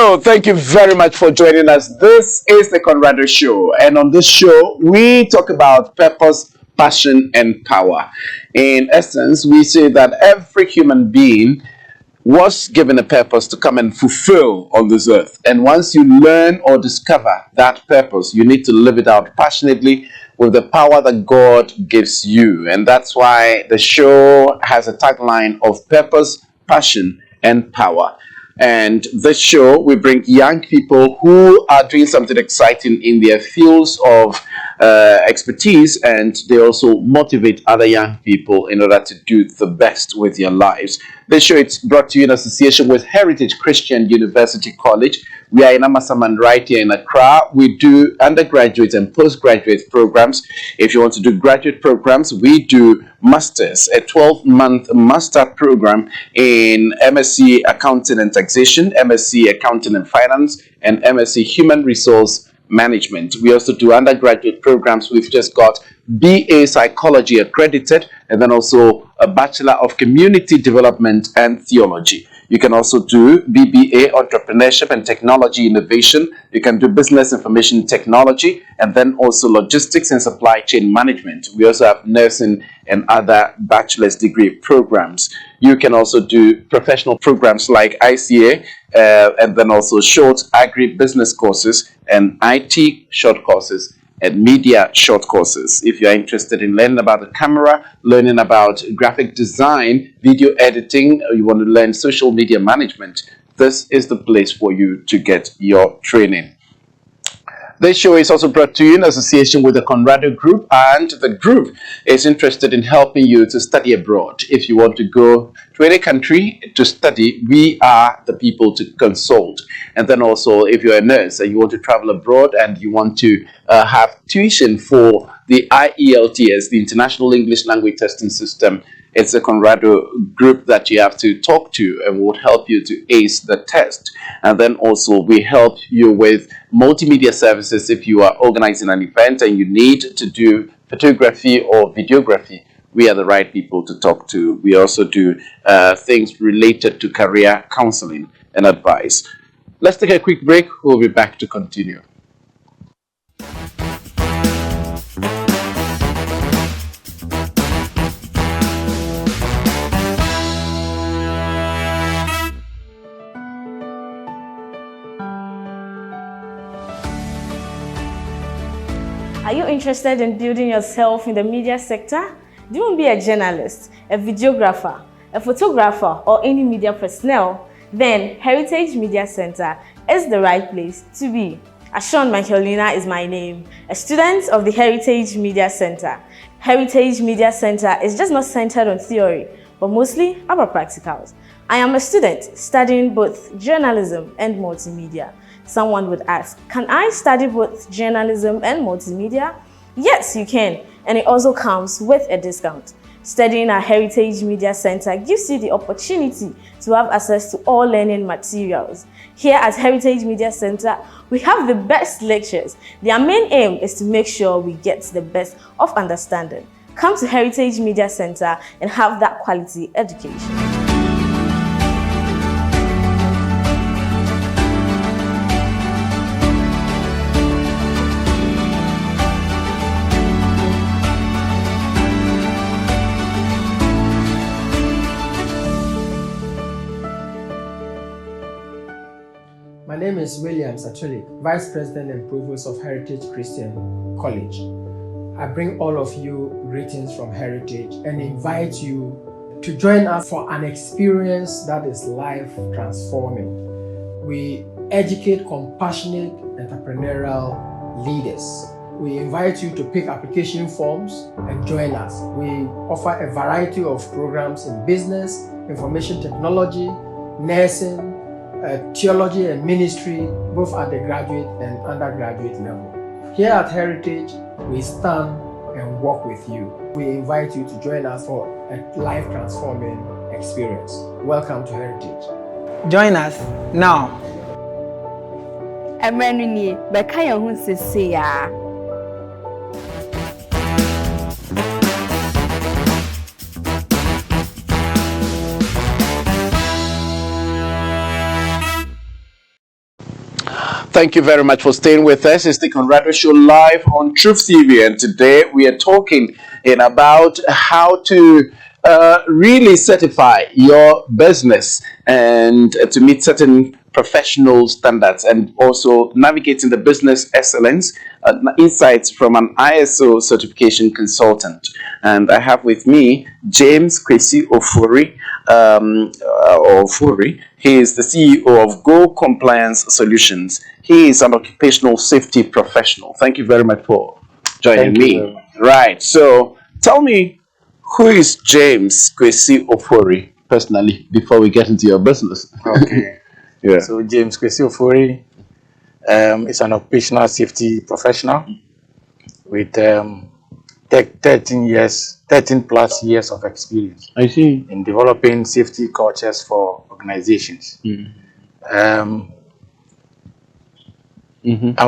Hello, thank you very much for joining us. This is the Conrado Show, and on this show, we talk about purpose, passion, and power. In essence, we say that every human being was given a purpose to come and fulfill on this earth. And once you learn or discover that purpose, you need to live it out passionately with the power that God gives you. And that's why the show has a tagline of purpose, passion, and power. And this show, we bring young people who are doing something exciting in their fields of expertise, and they also motivate other young people in order to do the best with their lives. This show is brought to you in association with Heritage Christian University College. We are in Amasaman right here in Accra. We do undergraduate and postgraduate programs. If you want to do graduate programs, we do masters, a 12-month master program in MSc Accounting and Taxation, MSc Accounting and Finance, and MSc Human Resource Management. We also do undergraduate programs. We've just got BA Psychology accredited, and then also a Bachelor of Community Development and Theology. You can also do BBA Entrepreneurship and Technology Innovation. You can do Business Information Technology, and then also Logistics and Supply Chain Management. We also have nursing and other bachelor's degree programs. You can also do professional programs like ICA, and then also short agri-business courses and IT short courses and media short courses. If you are interested in learning about the camera, learning about graphic design, video editing, or you want to learn social media management, this is the place for you to get your training. This show is also brought to you in association with the Conrado Group, and the group is interested in helping you to study abroad. If you want to go to any country to study, we are the people to consult. And then also, if you're a nurse and you want to travel abroad and you want to have tuition for the IELTS, the International English Language Testing System, it's a Conrado group that you have to talk to and would help you to ace the test. And then also we help you with multimedia services if you are organizing an event and you need to do photography or videography. We are the right people to talk to. We also do things related to career counseling and advice. Let's take a quick break. We'll be back to continue. Are you interested in building yourself in the media sector? Do you want to be a journalist, a videographer, a photographer, or any media personnel? Then Heritage Media Center is the right place to be. Ashon Michaelina is my name, a student of the Heritage Media Center. Heritage Media Center is just not centered on theory, but mostly about practicals. I am a student studying both journalism and multimedia. Someone would ask, can I study both journalism and multimedia? Yes, you can, and it also comes with a discount. Studying at Heritage Media Center gives you the opportunity to have access to all learning materials. Here at Heritage Media Center, we have the best lectures. Their main aim is to make sure we get the best of understanding. Come to Heritage Media Center and have that quality education. My name is William Satulik, Vice President and Provost of Heritage Christian College. I bring all of you greetings from Heritage and invite you to join us for an experience that is life transforming. We educate compassionate entrepreneurial leaders. We invite you to pick application forms and join us. We offer a variety of programs in business, information technology, nursing, theology and ministry, both at the graduate and undergraduate level. Here at Heritage, we stand and walk with you. We invite you to join us for a life-transforming experience. Welcome to Heritage. Join us now. Thank you very much for staying with us. It's the Conrado Show live on Truth TV, and today we are talking about how to really certify your business and to meet certain professional standards, and also navigating the business excellence insights from an ISO certification consultant. And I have with me James Kwesi Ofori. Ofori. He is the CEO of Go Compliance Solutions. He is an occupational safety professional. Thank you very much for joining me. Right. So tell me, who is James Kwesi Ofori personally before we get into your business? Okay. Yeah. So James Kwesi Ofori is an occupational safety professional with 13 plus years of experience. I see. In developing safety cultures for organizations. I'm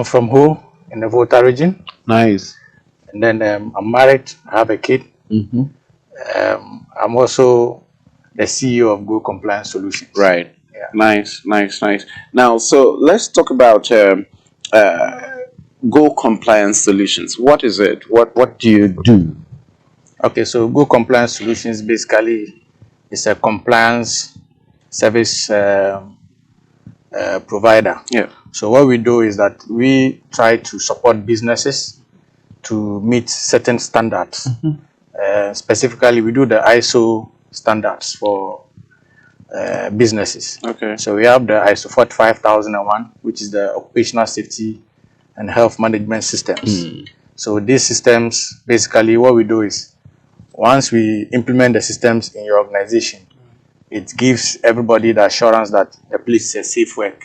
from Ho in the Volta region. Nice. And then I'm married. I have a kid. I'm also the CEO of Go Compliance Solutions. Right. Yeah. Nice. Now, so let's talk about Go Compliance Solutions. What is it? What do you do? Okay, so Go Compliance Solutions basically is a compliance service provider. Yeah. So what we do is that we try to support businesses to meet certain standards. Specifically, we do the ISO standards for businesses. Okay. So we have the ISO 45001, which is the Occupational Safety and Health Management Systems. So these systems, basically what we do is, once we implement the systems in your organization, it gives everybody the assurance that the place is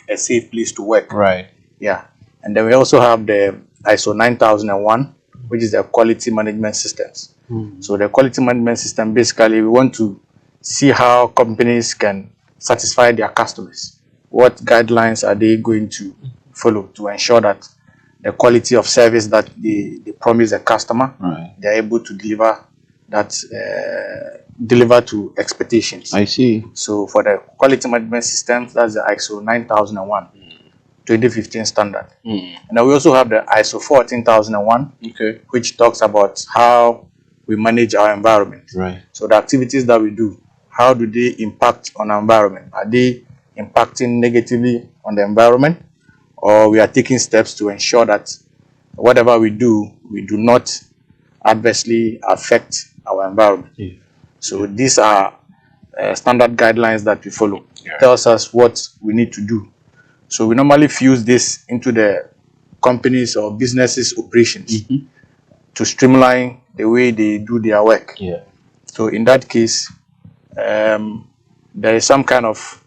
a safe place to work. Right. Yeah. And then we also have the ISO 9001, which is the quality management systems. So the quality management system, basically, we want to see how companies can satisfy their customers. What guidelines are they going to follow to ensure that the quality of service that they promise the customer, they're able to deliver that deliver to expectations. I see. So for the quality management systems, that's the ISO 9001, 2015 standard. And then we also have the ISO 14001, Okay. which talks about how we manage our environment. Right. So the activities that we do, how do they impact on our environment? Are they impacting negatively on the environment, or we are taking steps to ensure that whatever we do not adversely affect our environment? Yeah. So these are standard guidelines that we follow. Yeah. It tells us what we need to do. So we normally fuse this into the companies or businesses' operations to streamline the way they do their work. Yeah. So in that case, there is some kind of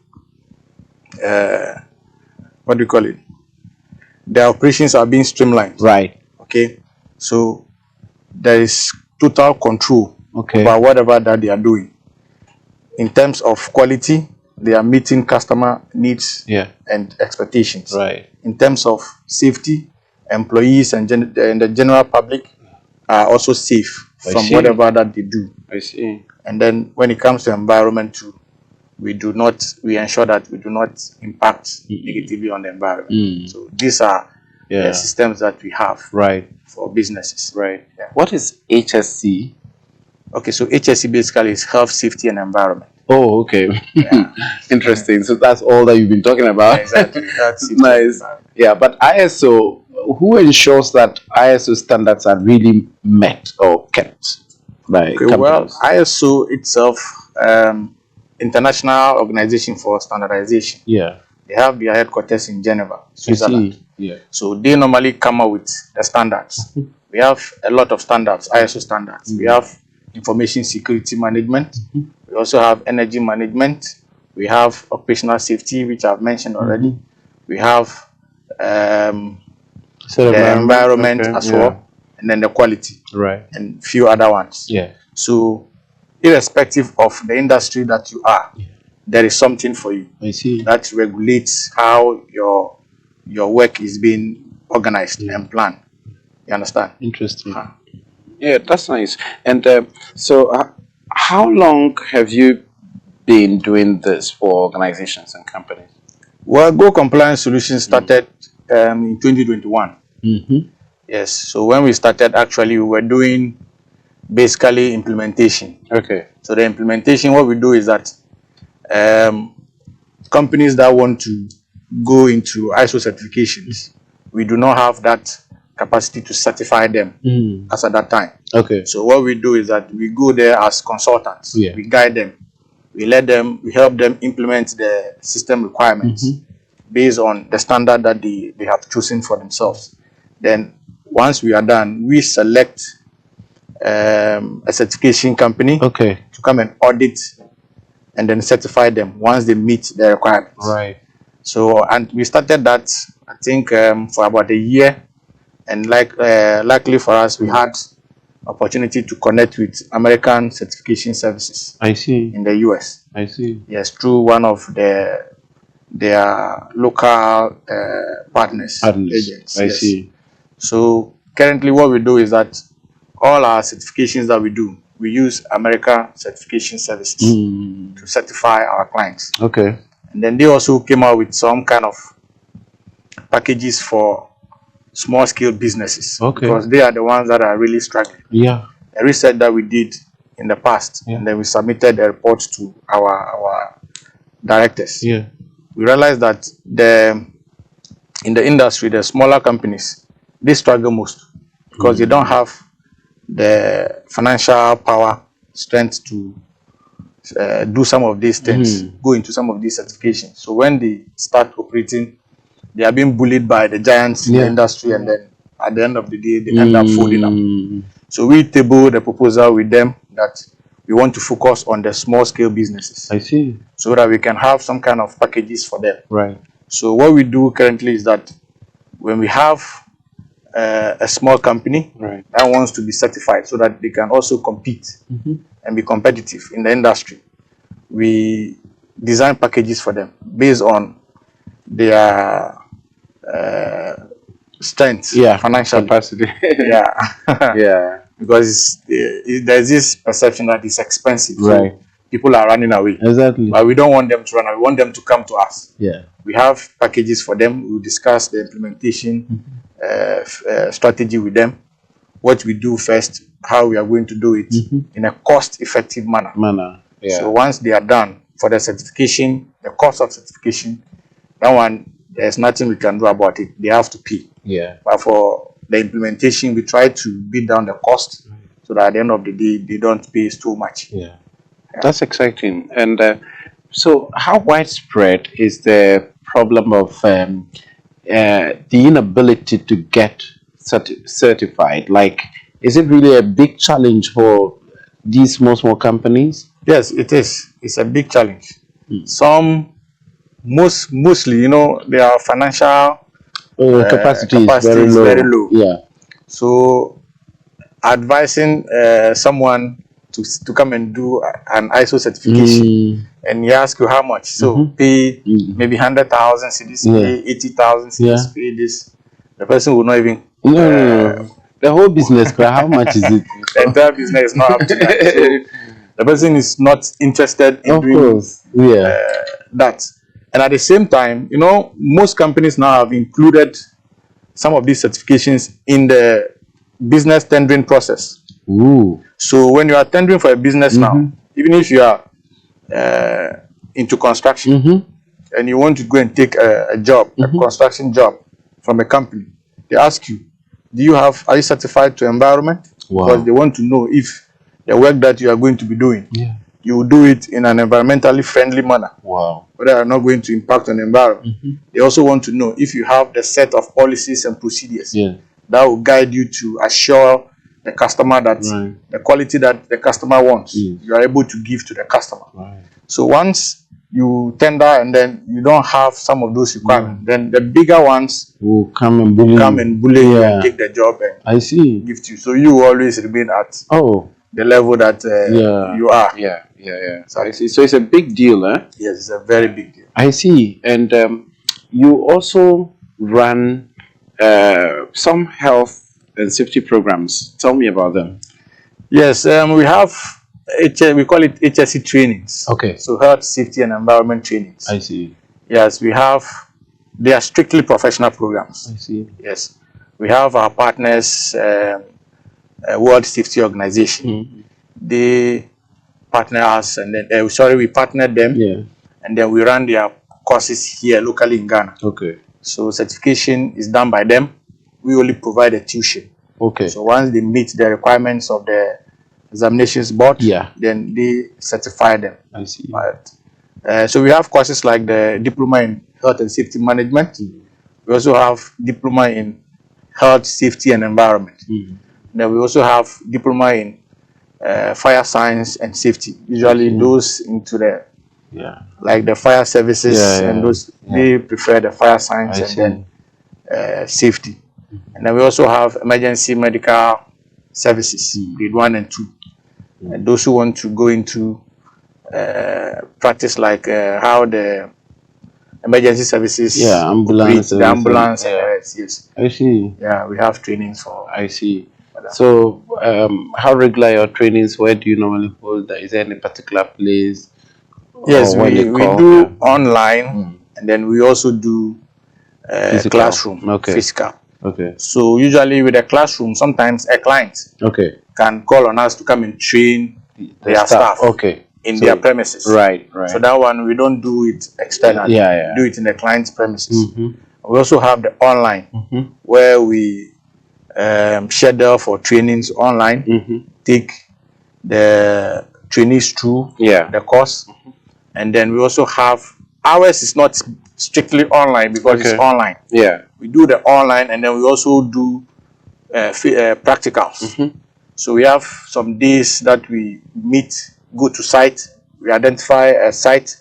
what do you call it? The operations are being streamlined. Right. Okay. So there is total control Okay. about whatever that they are doing. In terms of quality, they are meeting customer needs and expectations. Right. In terms of safety, employees and the general public are also safe from whatever that they do. I see. And then when it comes to environment too, we ensure that we do not impact negatively on the environment. So these are the systems that we have for businesses. Right. Yeah. What is HSC? Okay, so HSC basically is health, safety, and environment. Oh, okay. Yeah. Interesting. So that's all that you've been talking about. Yeah, exactly. That's it. Nice. Yeah, but ISO, who ensures that ISO standards are really met or kept by companies? Well, ISO itself, International Organization for Standardization. Yeah. They have their headquarters in Geneva, Switzerland. Yeah. So they normally come up with the standards. We have a lot of standards, ISO standards. We have information security management. We also have energy management. We have occupational safety, which I've mentioned already. We have the environment as well, and then the quality, and few other ones. Yeah. So irrespective of the industry that you are, there is something for you. I see. That regulates how your work is being organized and planned. You understand? Interesting. Yeah, that's nice. And so how long have you been doing this for organizations and companies? Well, Go Compliance Solutions started in 2021. Yes. So when we started, actually, we were doing basically implementation. Okay. So the implementation, what we do is that companies that want to go into ISO certifications, we do not have that capacity to certify them as at that time. Okay. So what we do is that we go there as consultants. Yeah. We guide them. We help them implement the system requirements based on the standard that they have chosen for themselves. Then once we are done, we select a certification company Okay. to come and audit and then certify them once they meet the requirements. Right. So, and we started that, I think, for about a year. And luckily for us, we had opportunity to connect with American certification services I see. in the US. I see. Yes, through one of their local partners, agents. I Yes. see. So currently what we do is that all our certifications that we do, we use American certification services to certify our clients. Okay. And then they also came out with some kind of packages for small scale businesses. Okay. Because they are the ones that are really struggling. Yeah. A research that we did in the past, Yeah. and then we submitted a report to our directors. Yeah. We realized that in the industry, the smaller companies, they struggle most because they don't have the financial power, strength to do some of these things, go into some of these certifications. So when they start operating, they are being bullied by the giants in the industry, and then at the end of the day, they end up folding up. So we table the proposal with them that we want to focus on the small scale businesses. I see. So that we can have some kind of packages for them. Right. So what we do currently is that when we have a small company that wants to be certified so that they can also compete and be competitive in the industry, we design packages for them based on their strength, financial capacity. Yeah. Because there's this perception that it's expensive. Right. So people are running away. Exactly. But we don't want them to run away. We want them to come to us. Yeah. We have packages for them. We discuss the implementation strategy with them. What we do first, how we are going to do it in a cost-effective manner. Yeah. So once they are done for the certification, the cost of certification, that one, there's nothing we can do about it. They have to pay. Yeah. But for the implementation, we try to beat down the cost so that at the end of the day, they don't pay too much. Yeah. That's exciting. And so how widespread is the problem of the inability to get certified? Like, is it really a big challenge for these small companies? Yes, it is. It's a big challenge. Mostly, their financial capacity is very low. Yeah. So advising someone to come and do an ISO certification, and he asks you how much. So pay maybe 100,000 cedis, pay 80,000 cedis, pay this. The person will not even. No. The whole business, how much is it? The entire business is not up to that. So the person is not interested in doing that. And at the same time, most companies now have included some of these certifications in the business tendering process. Ooh. So when you are tendering for a business now, even if you are into construction and you want to go and take a job, a construction job from a company, they ask you, are you certified to environment? Wow. Because they want to know if the work that you are going to be doing, you will do it in an environmentally friendly manner. Wow. Whether are not going to impact on the environment. They also want to know if you have the set of policies and procedures that will guide you to assure the customer that the quality that the customer wants, you are able to give to the customer. So once you tender and then you don't have some of those requirements, then the bigger ones will come and bully you and take the job and give to you. So you always remain at the level that you are. Yeah. So I see. So it's a big deal, eh? Yes, it's a very big deal. I see. And you also run some health and safety programs. Tell me about them. Yes, we have we call it HSE trainings. Okay. So health, safety, and environment trainings. I see. Yes, we have they are strictly professional programs. I see. Yes. We have our partners, World Safety Organization. They partner us, and then we partner them. Yeah. And then we run their courses here locally in Ghana. Okay. So certification is done by them. We only provide a tuition. Okay. So once they meet the requirements of the examinations board, yeah, then they certify them. I see. Right. So we have courses like the Diploma in Health and Safety Management. We also have Diploma in Health, Safety and Environment. Then we also have Diploma in Fire Science and Safety. Usually those into the like the fire services and those they prefer the fire science and then safety. And then we also have emergency medical services, grade 1 and 2. And those who want to go into practice like how the emergency services, ambulance, the ambulance, yes. I see. Yeah, we have trainings for. I see. So, how regular are your trainings? Where do you normally hold that? Is there any particular place? Yes, we do online, and then we also do classroom, physical. Okay. So usually with a classroom, sometimes a client can call on us to come and train their staff. In their premises. Right. So that one we don't do it externally. Do it in the client's premises. We also have the online where we schedule for trainings online. Take the trainees through the course, and then we also have ours is not strictly online because it's online. We do the online, and then we also do practicals. So we have some days that we meet, go to site, we identify a site,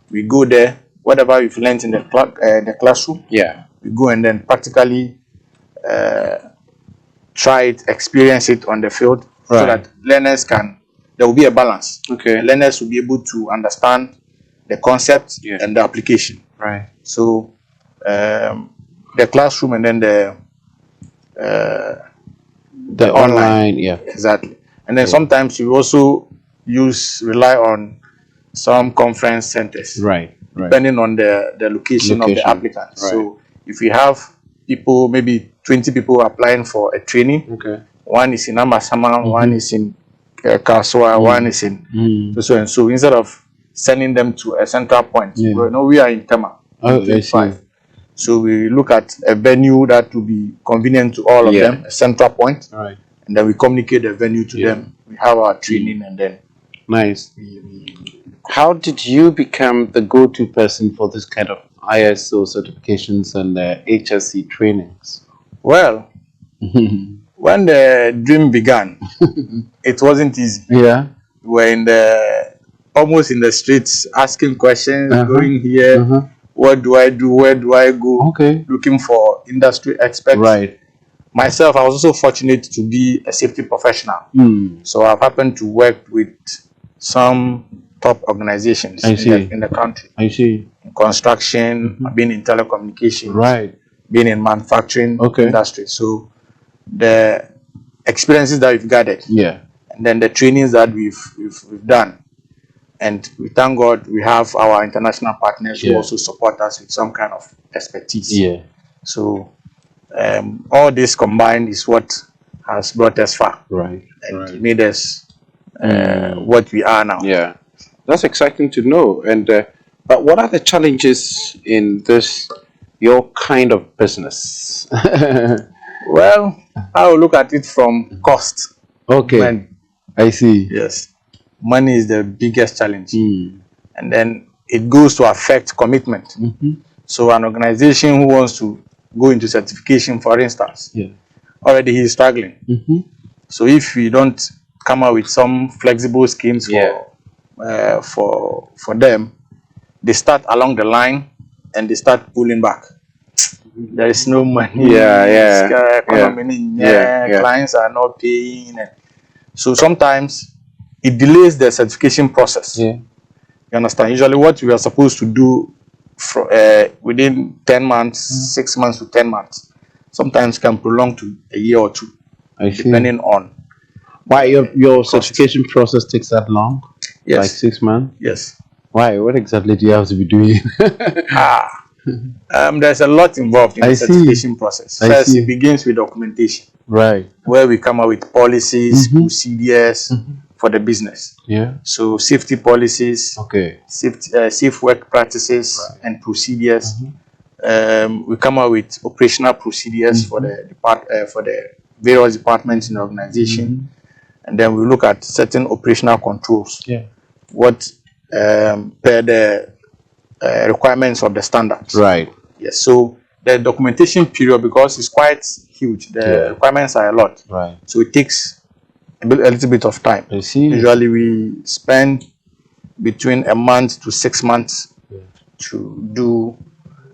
we go there, whatever we've learned in the classroom, we go and then practically try it, experience it on the field, so that learners there will be a balance. The learners will be able to understand the concept and the application. So the classroom and then the online. Exactly. And then sometimes you also rely on some conference centers, depending on the location of the applicant. So if we have people, maybe 20 people applying for a training, one is in Amasama, one is in Kaswa, one is in so and so. Instead of sending them to a central point, we are in Tema. So we look at a venue that will be convenient to all of them, a central point, and then we communicate the venue to them. We have our training, and then How did you become the go-to person for this kind of ISO certifications and HSC trainings? Well, when the dream began, it wasn't easy. We were almost in the streets asking questions, going here. What do I do? Where do I go? Looking for industry experts. Myself, I was also fortunate to be a safety professional. So I've happened to work with some top organizations in the country. In construction, being in telecommunications, being in manufacturing industry. So the experiences that we've gathered, and then the trainings that we've done. And we thank God we have our international partners who also support us with some kind of expertise. So all this combined is what has brought us far. And made us what we are now. That's exciting to know. And but what are the challenges in your kind of business? Well, I will look at it from cost. Money. I see. Yes. Money is the biggest challenge, and then it goes to affect commitment. So an organization who wants to go into certification, for instance, already he is struggling. So if we don't come up with some flexible schemes for them, they start along the line and they start pulling back. There is no money. Clients are not paying. So sometimes it delays the certification process. You understand? Usually what we are supposed to do within 10 months, 6 months to 10 months, sometimes can prolong to a year or two, depending on. Why your certification process takes that long? Like 6 months? Yes. Why? What exactly do you have to be doing? There's a lot involved in I the see. certification process. I First, see. it begins with documentation, Right. where we come up with policies, procedures for the business. Yeah. So safety policies, Okay. safe work practices, and procedures. We come up with operational procedures for the for the various departments in the organization, and then we look at certain operational controls. Yeah. What per the requirements of the standards. Right. Yes. So the documentation period, because it's quite huge, the requirements are a lot. Right. So it takes a little bit of time. I see. Usually we spend between a month to 6 months to do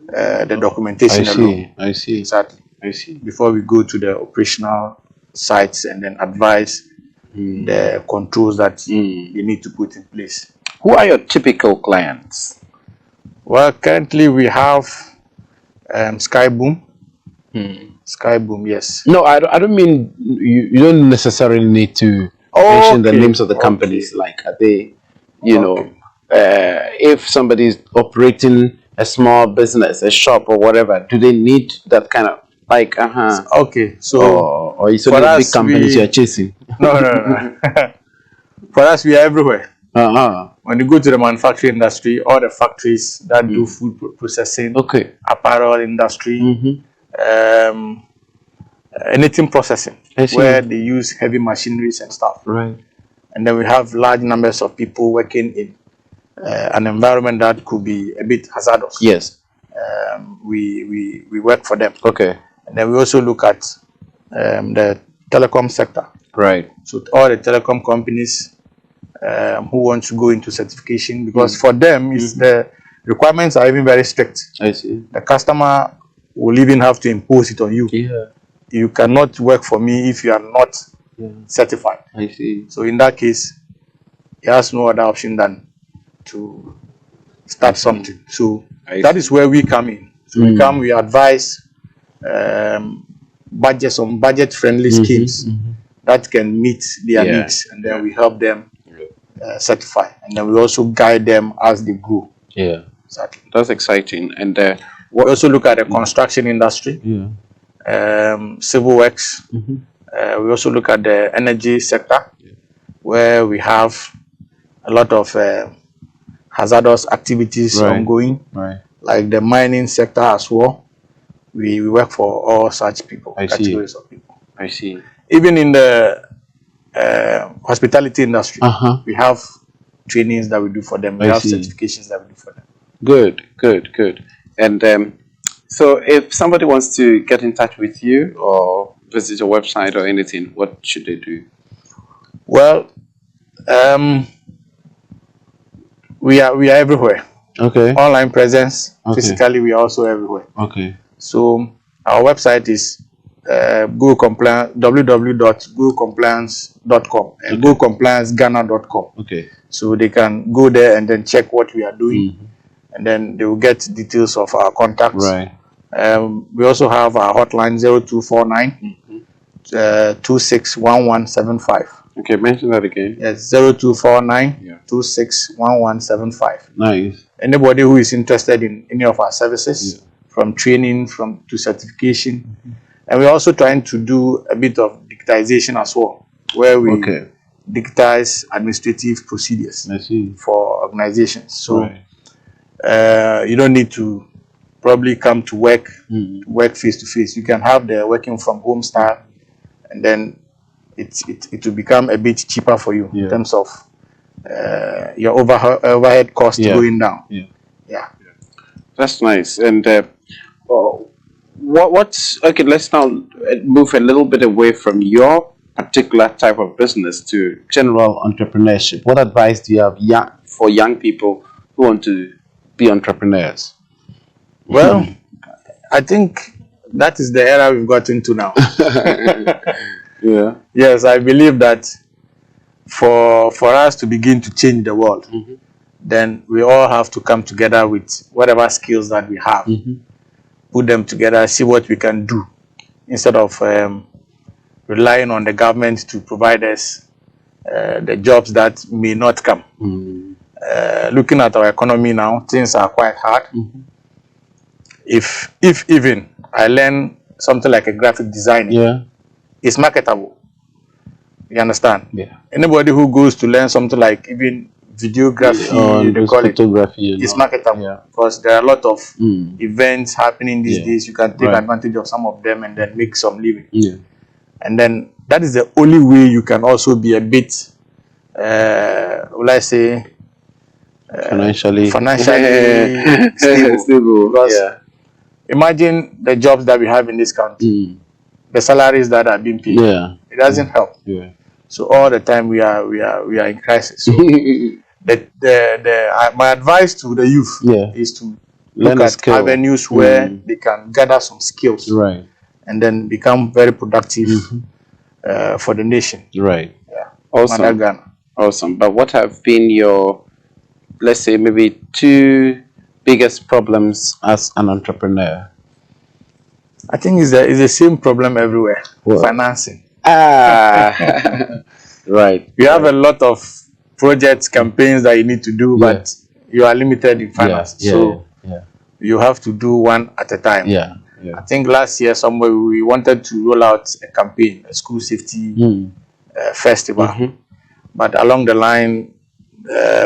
the documentation alone. I see. Exactly. I see. Before we go to the operational sites and then advise the controls that you need to put in place. Who are your typical clients? Well, currently we have Skyboom. Skyboom, yes. No, I don't mean you don't necessarily need to mention the names of the companies. Like, are they, you know, if somebody is operating a small business, a shop or whatever, do they need that kind of like, Okay, so or is it for the us, big companies you're chasing? No. For us, we are everywhere. When you go to the manufacturing industry, all the factories that do food processing, apparel industry, anything processing, where they use heavy machineries and stuff. Right. And then we have large numbers of people working in an environment that could be a bit hazardous. Yes. We work for them. Okay. And then we also look at the telecom sector. Right. So all the telecom companies who want to go into certification, because for them is the requirements are even very strict. I see. The customer will even have to impose it on you. Yeah. You cannot work for me if you are not certified. I see. So in that case, he has no other option than to start something. So that is where we come in. So we advise budgets on budget-friendly schemes that can meet their needs, and then we help them certify, and then we also guide them as they grow. Yeah, exactly. That's exciting. And we also look at the construction industry, civil works. We also look at the energy sector, where we have a lot of hazardous activities ongoing, like the mining sector as well. We work for all such people, categories of people. I see. Even in the hospitality industry, we have trainings that we do for them. We have certifications that we do for them. Good. And so if somebody wants to get in touch with you or visit your website or anything, what should they do? Well, we are everywhere. Okay. Online presence. Physically, we are also everywhere. Okay. So our website is www.gocompliance.com and gocomplianceghana.com. Okay. So they can go there and then check what we are doing, and then they will get details of our contacts. Right. We also have our hotline 0249 261175. Okay, mention that again. Yes, 0249 261175. Nice. Anybody who is interested in any of our services, from training to certification, and we're also trying to do a bit of digitization as well, where we digitize administrative procedures for organizations. So you don't need to probably come to work face to face. You can have the working from home style, and then it will become a bit cheaper for you in terms of your overhead cost going down. Yeah. That's nice. And what's okay? Let's now move a little bit away from your particular type of business to general entrepreneurship. What advice do you have for young people who want to be entrepreneurs? Well, I think that is the era we've got into now. Yes, I believe that for us to begin to change the world, then we all have to come together with whatever skills that we have, put them together, see what we can do, instead of relying on the government to provide us the jobs that may not come. Looking at our economy now, things are quite hard. if even I learn something like a graphic designer, Yeah. it's marketable. You understand? Yeah. Anybody who goes to learn something like even videography, Or they call it, photography. it's marketable. Yeah. Because there are a lot of Mm. events happening these Yeah. days. You can take Right. advantage of some of them and then make some living. Yeah. And then that is the only way you can also be a bit, will I say, Financially stable. stable. Because Yeah. imagine the jobs that we have in this country, Mm. the salaries that are being paid. Yeah. It doesn't help. Yeah. So all the time we are in crisis. So my advice to the youth Yeah. is to Learn look a at skill. avenues where they can gather some skills Right. and then become very productive for the nation. Right. Yeah. Awesome. Mother Ghana. Awesome. But what have been your, let's say, maybe 2 biggest problems as an entrepreneur? I think it's the same problem everywhere. What? Financing. Right. You have a lot of projects, campaigns that you need to do, Yeah. but you are limited in finance. Yeah. So Yeah. you have to do one at a time. Yeah. I Yeah. think last year somewhere we wanted to roll out a campaign, a school safety Mm. festival, but along the line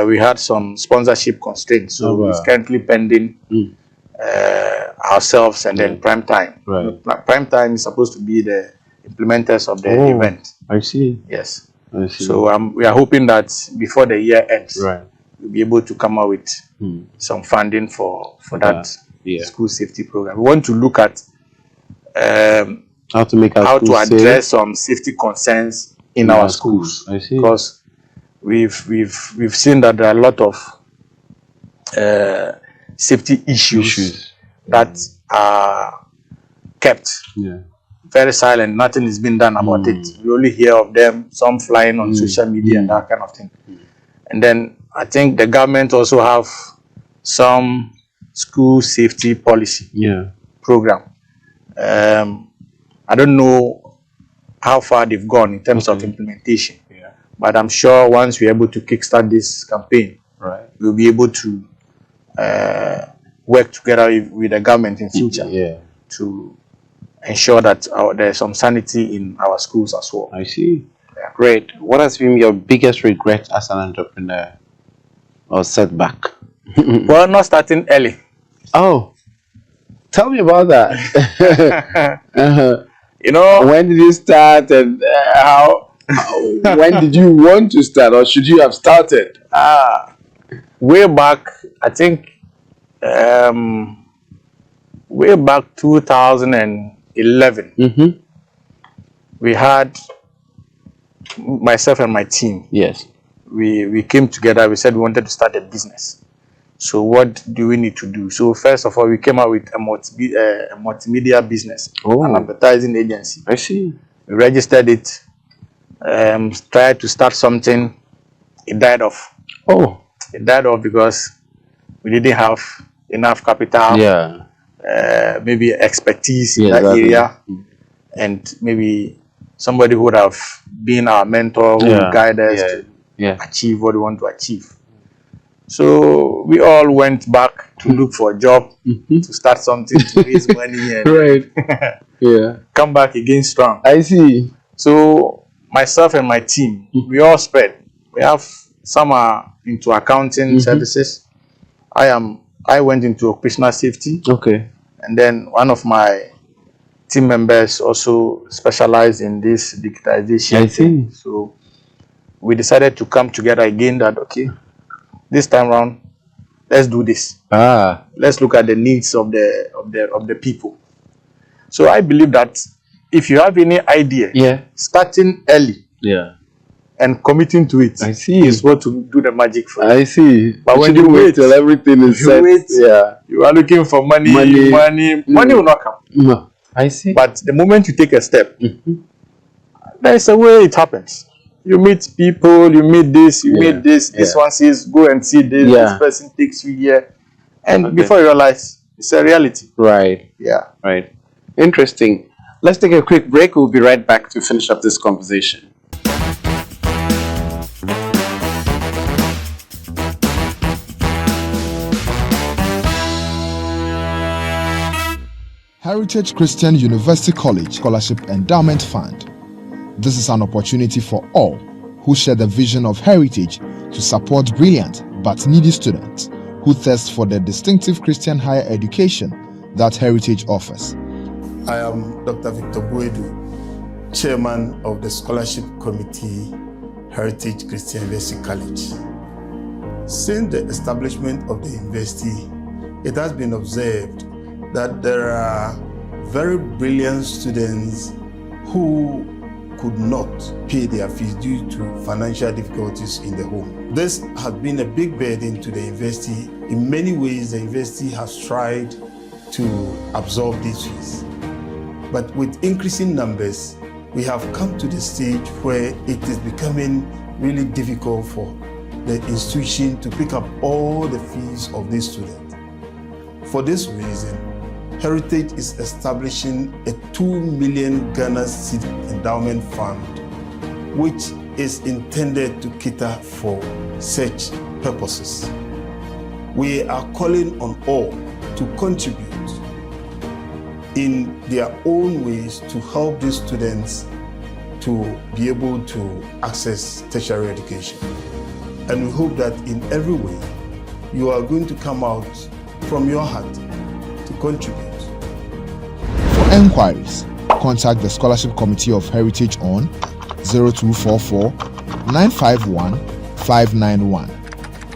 we had some sponsorship constraints, so Oh, wow. it's currently pending ourselves and then Prime Time. Right. Prime Time is supposed to be the implementers of the event. I see. Yes. I see. So we are hoping that before the year ends, Right. we'll be able to come out with some funding for that school safety program. We want to look at How to make our how to schools address safe some safety concerns in our schools. I see. Because we've seen that there are a lot of safety issues that are kept Yeah. very silent. Nothing is being done about it. We only hear of them, some flying on social media and that kind of thing. And then I think the government also have some school safety policy program. I don't know how far they've gone in terms of implementation, but I'm sure once we're able to kickstart this campaign, we'll be able to work together with the government in future to ensure that there's some sanity in our schools as well. I see. Yeah. Great. What has been your biggest regret as an entrepreneur or setback? Well, not starting early. Oh, tell me about that. You know, when did you start and how when did you want to start, or should you have started? Way back, I think, way back 2011, we had myself and my team. Yes. We came together. We said we wanted to start a business. So what do we need to do? So first of all, we came out with a multimedia business, an advertising agency. I see. We registered it, tried to start something. It died off. Oh. It died off because we didn't have enough capital. Yeah. Maybe expertise in that area, and maybe somebody who would have been our mentor who would guide us to achieve what we want to achieve. So we all went back to look for a job, to start something, to raise money, and come back again strong. I see. So myself and my team, we all spread. We have some are into accounting services. I went into occupational safety. Okay. And then one of my team members also specialized in this digitization. I see. So we decided to come together again that, okay, this time around, let's do this. Let's look at the needs of the people. So I believe that if you have any idea, starting early and committing to it, I see, is what to do the magic for you. I see. But when you wait till everything is set, you are looking for money will not come. No. I see. But the moment you take a step, there is a way it happens. You meet people, you meet this, you meet this. This one says, go and see this. This person takes you here. And before you realize, it's a reality. Right. Yeah. Right. Interesting. Let's take a quick break. We'll be right back to finish up this conversation. Heritage Christian University College Scholarship Endowment Fund. This is an opportunity for all who share the vision of Heritage to support brilliant but needy students who thirst for the distinctive Christian higher education that Heritage offers. I am Dr. Victor Buedu, Chairman of the Scholarship Committee, Heritage Christian University College. Since the establishment of the university, it has been observed that there are very brilliant students who could not pay their fees due to financial difficulties in the home. This has been a big burden to the university. In many ways, the university has tried to absorb these fees. But with increasing numbers, we have come to the stage where it is becoming really difficult for the institution to pick up all the fees of these students. For this reason, Heritage is establishing a 2 million Ghana seed endowment fund, which is intended to cater for such purposes. We are calling on all to contribute in their own ways to help these students to be able to access tertiary education. And we hope that in every way, you are going to come out from your heart to contribute. For enquiries, contact the Scholarship Committee of Heritage on 0244 951 591.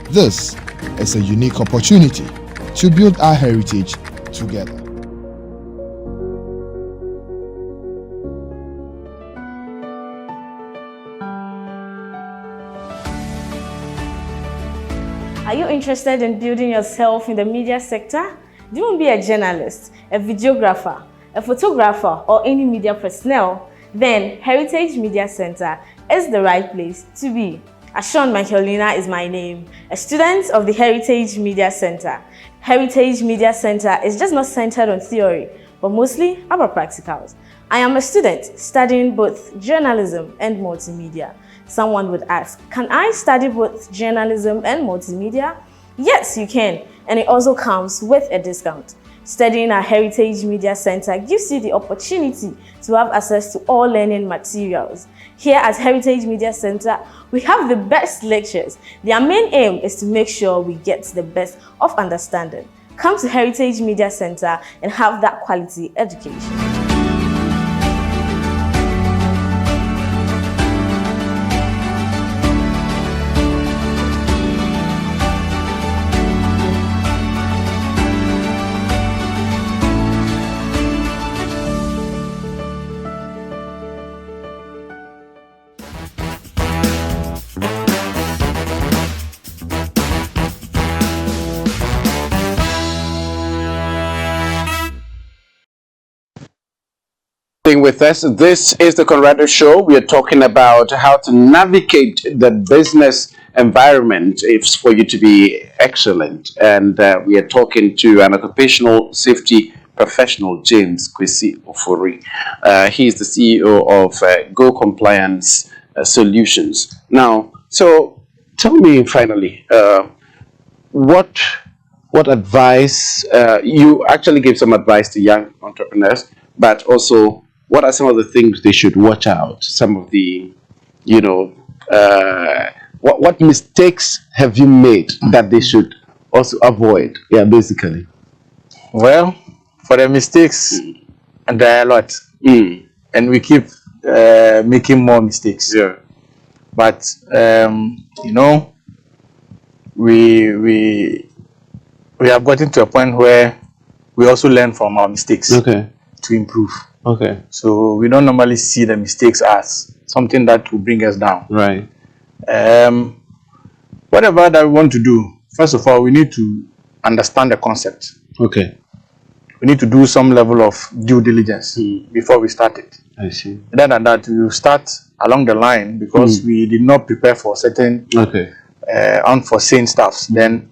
This is a unique opportunity to build our heritage together. Are you interested in building yourself in the media sector? Do you want to be a journalist, a videographer, a photographer, or any media personnel? Then Heritage Media Center is the right place to be. Ashon Michaelina is my name, a student of the Heritage Media Center. Heritage Media Center is just not centered on theory, but mostly about practicals. I am a student studying both journalism and multimedia. Someone would ask, can I study both journalism and multimedia? Yes, you can, and it also comes with a discount. Studying at Heritage Media Center gives you the opportunity to have access to all learning materials. Here at Heritage Media Center, we have the best lectures. Their main aim is to make sure we get the best of understanding. Come to Heritage Media Center and have that quality education. With us, this is the Conrado Show. We are talking about how to navigate the business environment if for you to be excellent, and we are talking to an occupational safety professional, James Kwesi Ofori. He is the CEO of Go Compliance Solutions. Now, so tell me finally, what advice you actually gave some advice to young entrepreneurs, but also what are some of the things they should watch out? Some of the, what mistakes have you made that they should also avoid? Yeah, basically. Well, for the mistakes, there are a lot, and we keep making more mistakes. Yeah. But we have gotten to a point where we also learn from our mistakes. Okay. To improve. Okay. So we don't normally see the mistakes as something that will bring us down. Right. Whatever that we want to do, first of all, we need to understand the concept. Okay. We need to do some level of due diligence before we start it. I see. Other than that, we will start along the line because we did not prepare for certain unforeseen stuffs. Then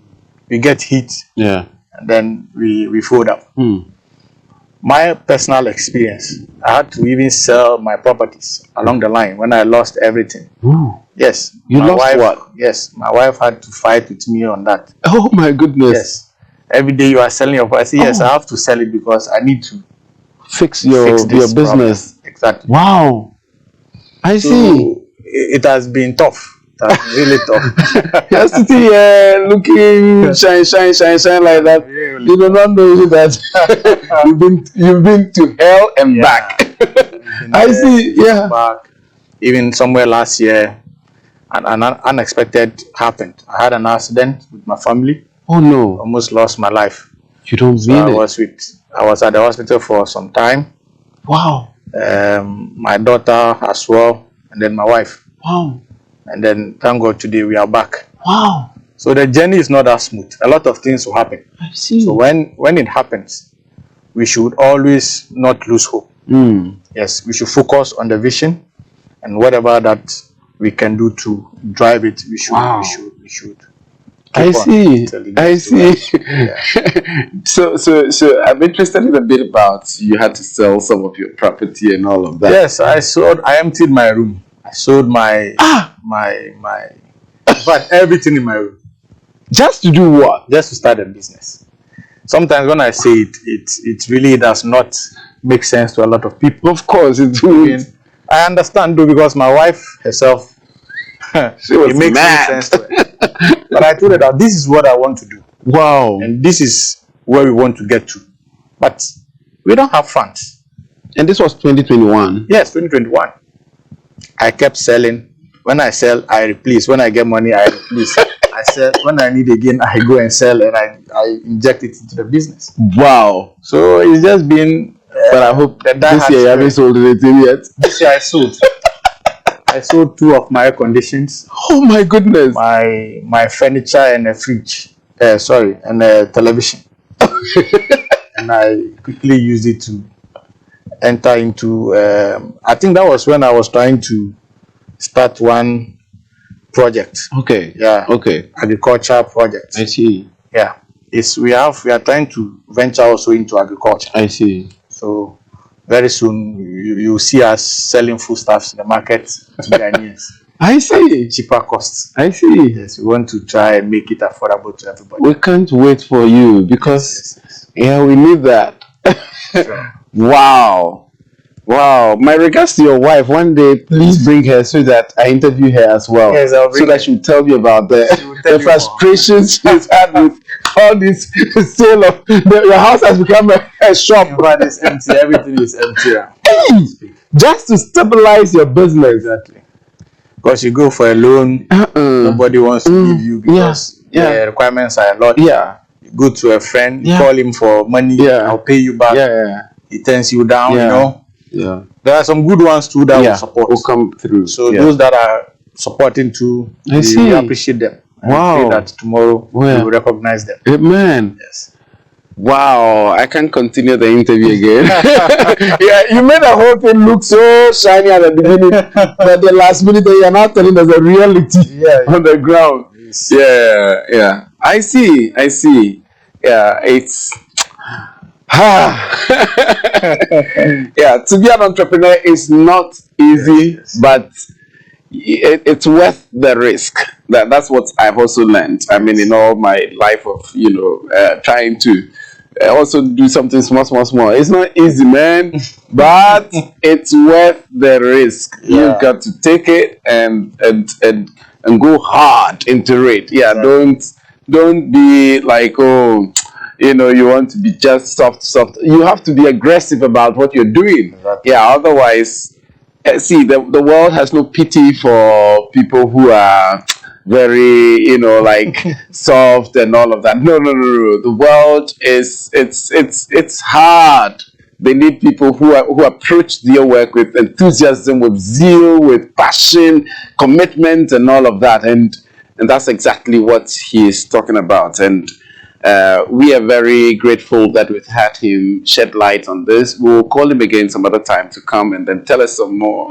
we get hit. Yeah. And then we fold up. My personal experience, I had to even sell my properties along the line when I lost everything. Ooh. Yes. You lost wife, what? Yes. My wife had to fight with me on that. Oh my goodness. Yes. Every day you are selling your property. Yes, I have to sell it because I need to fix your this business. problem. Exactly. Wow. I see. It has been tough. It has been really tough. You're sitting here looking shine like that. Really You do not know that you've been to hell and back. I see. Yeah. Back. Even somewhere last year, an unexpected happened. I had an accident with my family. Oh no. Almost lost my life. You don't So mean I it. was at the hospital for some time. Wow. My daughter as well, and then my wife. Wow. And then thank God today we are back. Wow. So the journey is not that smooth. A lot of things will happen. I see. So when it happens, we should always not lose hope. Yes, we should focus on the vision, and whatever that we can do to drive it, we should. Wow. We should. I keep on see. telling it I to see. us. Yeah. So I'm interested in a bit about you had to sell some of your property and all of that. Yes, I emptied my room. I sold my in fact everything in my room Just to do what? just to start a business. Sometimes when I say it really does not make sense to a lot of people. Of course, it's Again, I understand though, because my wife herself, She was it makes no mad. sense to her. But I told her that this is what I want to do, Wow. and this is where we want to get to. But we don't have funds. And this was 2021. Yes, 2021. I kept selling. When I sell, I replace. When I get money, I replace. I sell. When I need again, I go and sell, and I inject it into the business. Wow. So it's just been. But I hope that this year you haven't sold anything yet. This year I sold. I sold 2 of my air conditions, Oh my goodness. my furniture, and a fridge. And a television. And I quickly used it to enter into. I think that was when I was trying to start one project. Okay. Yeah. Okay. Agriculture project. I see. Yeah. We are trying to venture also into agriculture. I see. So very soon you see us selling foodstuffs in the market to Ghanaians. I see. Cheaper costs. I see. Yes, we want to try and make it affordable to everybody. We can't wait for you because yeah, we need that. Sure. Wow. Wow. My regards to your wife. One day, please bring her so that I interview her as well. Yes, I'll bring so that she'll tell me about will tell the you frustrations she's had with all this sale of your house has become a shop. But it's empty. Everything is empty now. Just to stabilize your business. Exactly. Because you go for a loan, nobody wants to give you because the requirements are a lot. Yeah. You go to a friend, you Yeah. call him for money, Yeah. I'll pay you back. Yeah. He turns you down, Yeah. you know. Yeah. There are some good ones too that will support. will come through. So Yeah. those that are supporting too, I see. we appreciate them. And Wow. pray that tomorrow we Yeah. will recognize them. Amen. Yes. Wow, I can't continue the interview again. Yeah, you made the whole thing look so shiny at the beginning, but the last minute you are now telling us the reality on the ground. Yes. Yeah. I see. Yeah, it's yeah, to be an entrepreneur is not easy, Yes. but it's worth the risk. That's what I've also learned. I mean, in all my life of trying to also do something small. It's not easy, man, but it's worth the risk. Yeah. You've got to take it and go hard into it. Yeah, don't be like, oh, you want to be just soft. You have to be aggressive about what you're doing. Exactly. Yeah, otherwise, see, the world has no pity for people who are very, like soft and all of that. No. The world it's hard. They need people who approach their work with enthusiasm, with zeal, with passion, commitment, and all of that. And that's exactly what he is talking about. And we are very grateful that we've had him shed light on this. We'll call him again some other time to come and then tell us some more.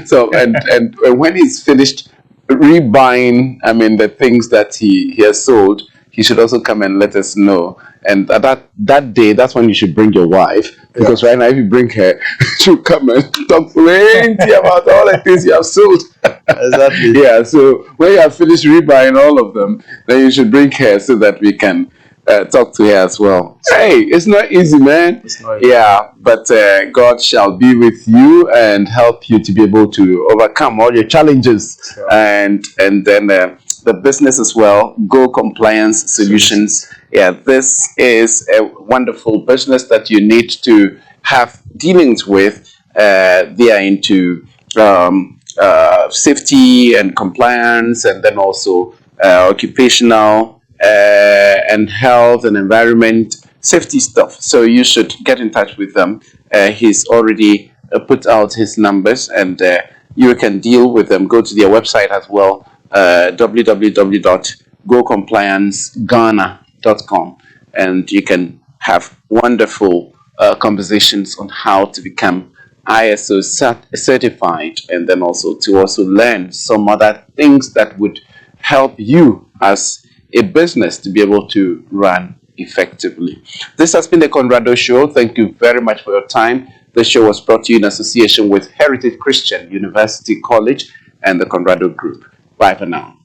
So and when he's finished rebuying, the things that he has sold, he should also come and let us know. And at that day, that's when you should bring your wife, because right now if you bring her, she'll come and talk plenty about all the things you have sold. Exactly. Yeah, so when you have finished rebuying all of them, then you should bring her so that we can talk to her as well. Hey, it's not easy, man. It's not easy. Yeah, but God shall be with you and help you to be able to overcome all your challenges. Sure. And then the business as well, Go Compliance Solutions. Yeah, this is a wonderful business that you need to have dealings with. They are into safety and compliance, and then also occupational and health and environment safety stuff. So you should get in touch with them. He's already put out his numbers, and you can deal with them. Go to their website as well, www.gocomplianceghana.com, and you can have wonderful conversations on how to become ISO certified, and then also to learn some other things that would help you as a business to be able to run effectively. This has been the Conrado Show. Thank you very much for your time. The show was brought to you in association with Heritage Christian University College and the Conrado Group. Bye for now.